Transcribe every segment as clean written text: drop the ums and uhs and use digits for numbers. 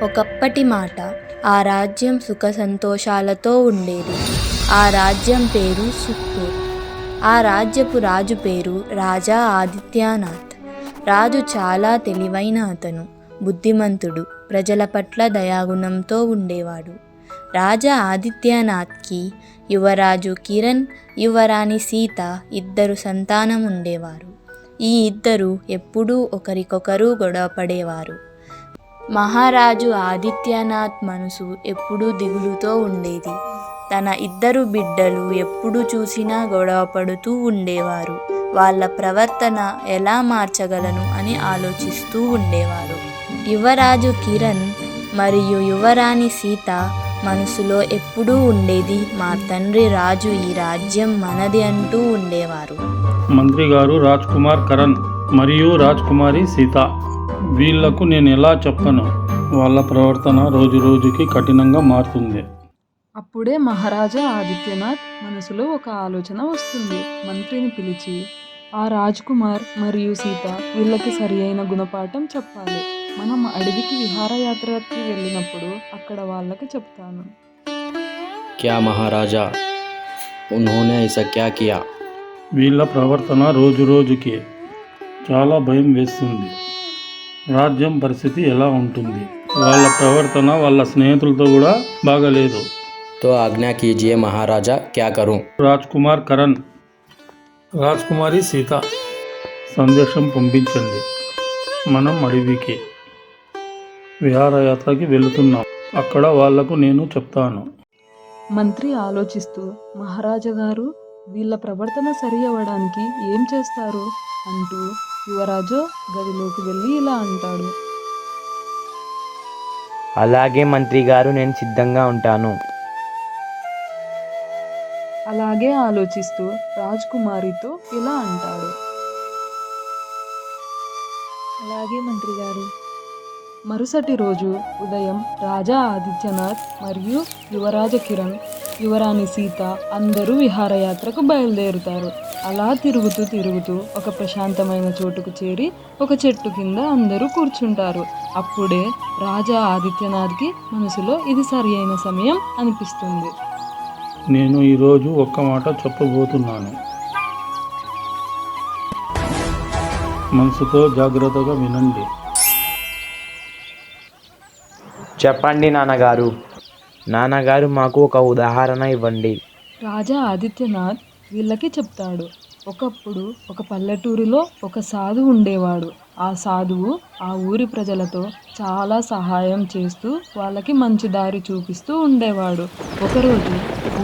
ఒకప్పటి మాట. ఆ రాజ్యం సుఖ సంతోషాలతో ఉండేది. ఆ రాజ్యం పేరు సుఖ్పూర్. ఆ రాజ్యపు రాజు పేరు రాజా ఆదిత్యనాథ్. రాజు చాలా తెలివైన అతను, బుద్ధిమంతుడు, ప్రజల పట్ల దయాగుణంతో ఉండేవాడు. రాజా ఆదిత్యనాథ్కి యువరాజు కిరణ్, యువరాణి సీత ఇద్దరు సంతానం ఉండేవారు. ఈ ఇద్దరు ఎప్పుడూ ఒకరికొకరు గొడవపడేవారు. మహారాజు ఆదిత్యనాథ్ మనసు ఎప్పుడూ దిగులుతో ఉండేది. తన ఇద్దరు బిడ్డలు ఎప్పుడు చూసినా గొడవపడుతూ ఉండేవారు. వాళ్ళ ప్రవర్తన ఎలా మార్చగలను అని ఆలోచిస్తూ ఉండేవారు. యువరాజు కిరణ్ మరియు యువరాణి సీత మనసులో ఎప్పుడూ ఉండేది, మా తండ్రి రాజు ఈ రాజ్యం మనది అంటూ ఉండేవారు. మంత్రి గారు రాజ్ కుమార్ కరణ్ మరియు రాజ్ కుమారి సీత, వీళ్లకు నేను ఎలా చెప్పను? వాళ్ళ ప్రవర్తన రోజు రోజుకి కఠినంగా మారుతుంది. అప్పుడే మహారాజా ఆదిత్యనాథ్ మనసులో ఒక ఆలోచన వస్తుంది. మంత్రిని పిలిచి, ఆ రాజ్ కుమార్ మరియు సీత వీళ్ళకి సరి అయిన గుణపాఠం చెప్పాలి. మనం అడవికి విహారయాత్రకి వెళ్ళినప్పుడు అక్కడ వాళ్ళకి చెప్తాను. క్యా మహారాజా, ఉన్హోనే ఐసా క్యా కియా? వీళ్ళ ప్రవర్తన రోజు రోజుకి చాలా భయం వేస్తుంది. రాజ్యం పరిస్థితి ఎలా ఉంటుంది? వాళ్ళ ప్రవర్తన వాళ్ళ స్నేహితులతో కూడా బాగలేదు. తో ఆజ్ఞా కీజియే మహారాజా, క్యా కరూं? రాజ్ కుమార్ కరణ్, రాజ్ కుమారి సీత, సందేశం పంపించండి. మనం అడవికి విహారయాత్రకి వెళుతున్నాం. అక్కడ వాళ్లకు నేను చెప్తాను. మంత్రి ఆలోచిస్తూ, మహారాజా గారు వీళ్ళ ప్రవర్తన సరి అవ్వడానికి ఏం చేస్తారు అంటూ యువరాజు గదిలోకి వెళ్ళి ఇలా అంటాడు. అలాగే మంత్రి గారు, నేను సిద్ధంగా ఉంటాను. అలాగే ఆలోచిస్తూ రాజకుమారితో ఇలా అంటాడు. అలాగే మంత్రి గారు. మరుసటి రోజు ఉదయం రాజా ఆదిత్యనాథ్ మరియు యువరాజ కిరణ్, యువరాణి సీత అందరూ విహారయాత్రకు బయలుదేరుతారు. అలా తిరుగుతూ తిరుగుతూ ఒక ప్రశాంతమైన చోటుకు చేరి ఒక చెట్టు కింద అందరూ కూర్చుంటారు. అప్పుడే రాజా ఆదిత్యనాథ్కి మనసులో ఇది సరి అయిన సమయం అనిపిస్తుంది. నేను ఈరోజు ఒక్క మాట చెప్పబోతున్నాను. మనసుతో జాగ్రత్తగా వినండి. చెప్పండి నాన్నగారు. నాన్నగారు, మాకు ఒక ఉదాహరణ ఇవ్వండి. రాజా ఆదిత్యనాథ్ వీళ్ళకి చెప్తాడు. ఒకప్పుడు ఒక పల్లెటూరిలో ఒక సాధువు ఉండేవాడు. ఆ సాధువు ఆ ఊరి ప్రజలతో చాలా సహాయం చేస్తూ వాళ్ళకి మంచి దారి చూపిస్తూ ఉండేవాడు. ఒకరోజు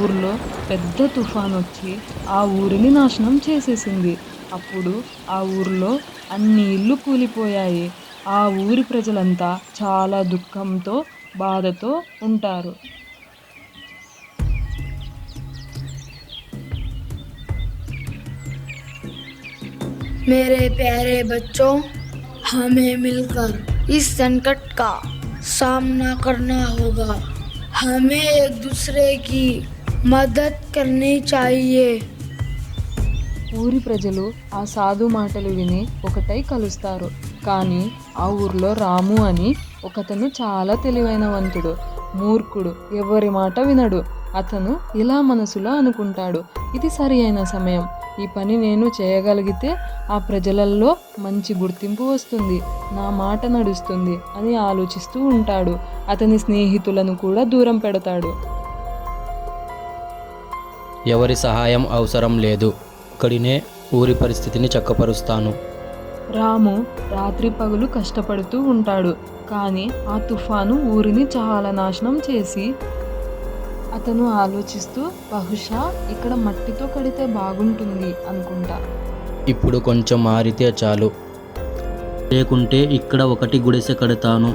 ఊర్లో పెద్ద తుఫాన్ వచ్చి ఆ ఊరిని నాశనం చేసేసింది. అప్పుడు ఆ ఊరిలో అన్ని ఇళ్ళు కూలిపోయాయి. ఆ ఊరి ప్రజలంతా చాలా దుఃఖంతో, బాధతో ఉంటారు. मेरे प्यारे बच्चों, हमें मिलकर इस संकट का सामना करना होगा. हमें एक दूसरे की मदद करनी चाहिए. ఊరి ప్రజలు ఆ సాధు మాటలు విని ఒకటై కలుస్తారు. కానీ ఆ ఊర్లో రాము అని ఒకతను చాలా తెలివైనవంతుడు, మూర్ఖుడు, ఎవరి మాట వినడు. అతను ఇలా మనసులో అనుకుంటాడు, ఇది సరి అయిన సమయం. ఈ పని నేను చేయగలిగితే ఆ ప్రజలలో మంచి గుర్తింపు వస్తుంది, నా మాట నడుస్తుంది అని ఆలోచిస్తూ ఉంటాడు. అతని స్నేహితులను కూడా దూరం పెడతాడు. ఎవరి సహాయం అవసరం లేదు, ఇక్కడినే ఊరి పరిస్థితిని చక్కపరుస్తాను. రాము రాత్రి పగలు కష్టపడుతూ ఉంటాడు. కానీ ఆ తుఫాను ఊరిని చాలా నాశనం చేసి అతను ఆలోచిస్తూ, బహుశా ఇక్కడ మట్టితో కడితే బాగుంటుంది అనుకుంటా. ఇప్పుడు కొంచెం మారితే చాలు, లేకుంటే ఇక్కడ ఒకటి గుడిసె కడతాను.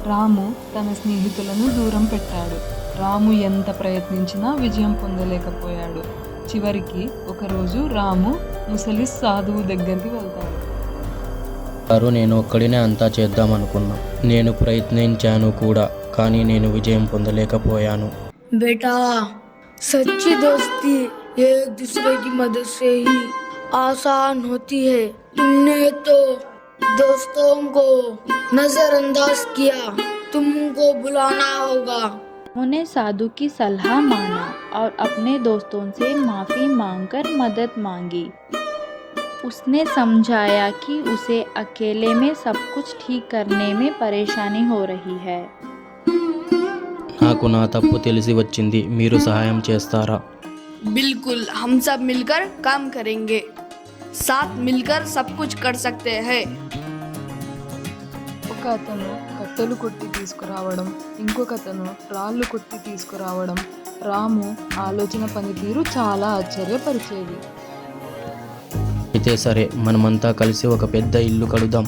రాము తన స్నేహితులను దూరం పెట్టాడు. రాము ఎంత ప్రయత్నించినా విజయం పొందలేకపోయాడు. చివరికి ఒకరోజు రాము ముసలి సాధువు దగ్గరికి వెళ్తాడు. గారు, నేను ఒక్కడినే అంతా చేద్దామనుకున్నా. నేను ప్రయత్నించాను కూడా, కానీ నేను విజయం పొందలేకపోయాను. बेटा, सच्ची दोस्ती एक दूसरे की मदद से ही आसान होती है. तुमने तो दोस्तों को नजरअंदाज किया, तुमको बुलाना होगा। उन्होंने साधु की सलाह माना और अपने दोस्तों से माफ़ी मांगकर मदद मांगी। उसने समझाया कि उसे अकेले में सब कुछ ठीक करने में परेशानी हो रही है। నాకు నా తప్పు తెలిసి వచ్చింది, మీరు సహాయం చేస్తారా? बिल्कुल, हम सब मिलकर काम करेंगे। साथ मिलकर सब कुछ कर सकते हैं। ఒక అతను కట్టెలు కొట్టి తీసుకురావడం, ఇంకొక అతను రాళ్ళు కొట్టి తీసుకురావడం రాము ఆలోచన పనితీరు చాలా ఆశ్చర్యపరిచేది. అయితే సరే, మనమంతా కలిసి ఒక పెద్ద ఇల్లు కడుదాం.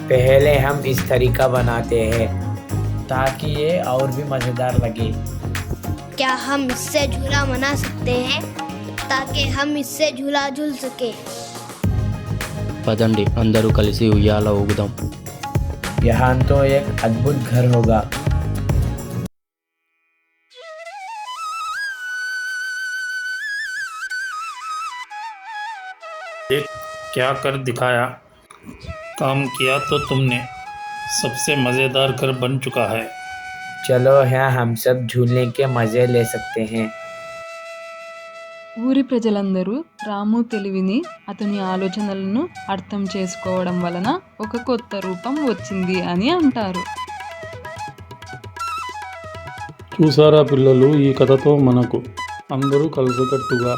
पहले हम इस तरीका बनाते हैं ताकि ये और भी मज़ेदार लगे। क्या हम इससे झूला बना सकते हैं ताकि हम इससे झूला झूल सके? పదండి, అందరూ కలిసి ఉయ్యాల ఊగుదాం. यहाँ तो एक अद्भुत घर होगा। क्या कर दिखाया, काम किया तो तुमने। सबसे मज़ेदार घर बन चुका है। चलो यहाँ हम सब झूलने के मज़े ले सकते हैं। ఊరి ప్రజలందరూ రాము తెలివిని, అతని ఆలోచనలను అర్థం చేసుకోవడం వలన ఒక కొత్త రూపం వచ్చింది అని అంటారు. చూసారా పిల్లలు, ఈ కథతో మనకు అందరూ కలిసికట్టుగా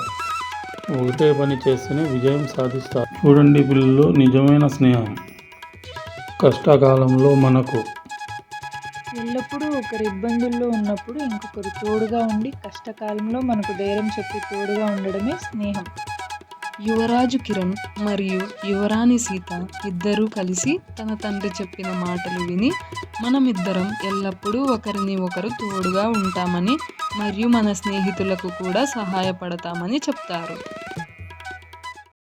ఒకటే పని చేస్తేనే విజయం సాధిస్తారు. చూడండి పిల్లలు, నిజమైన స్నేహం కష్టకాలంలో మనకు ఎల్లప్పుడూ ఒకరి ఇబ్బందుల్లో ఉన్నప్పుడు ఇంకొకరు తోడుగా ఉండి కష్టకాలంలో మనకు ధైర్యం చెప్పి తోడుగా ఉండడమే స్నేహం. యువరాజు కిరణ్ మరియు యువరాణి సీత ఇద్దరూ కలిసి తన తండ్రి చెప్పిన మాటలు విని మనమిద్దరం ఎల్లప్పుడూ ఒకరిని ఒకరు తోడుగా ఉంటామని మరియు మన స్నేహితులకు కూడా సహాయపడతామని చెప్తారు.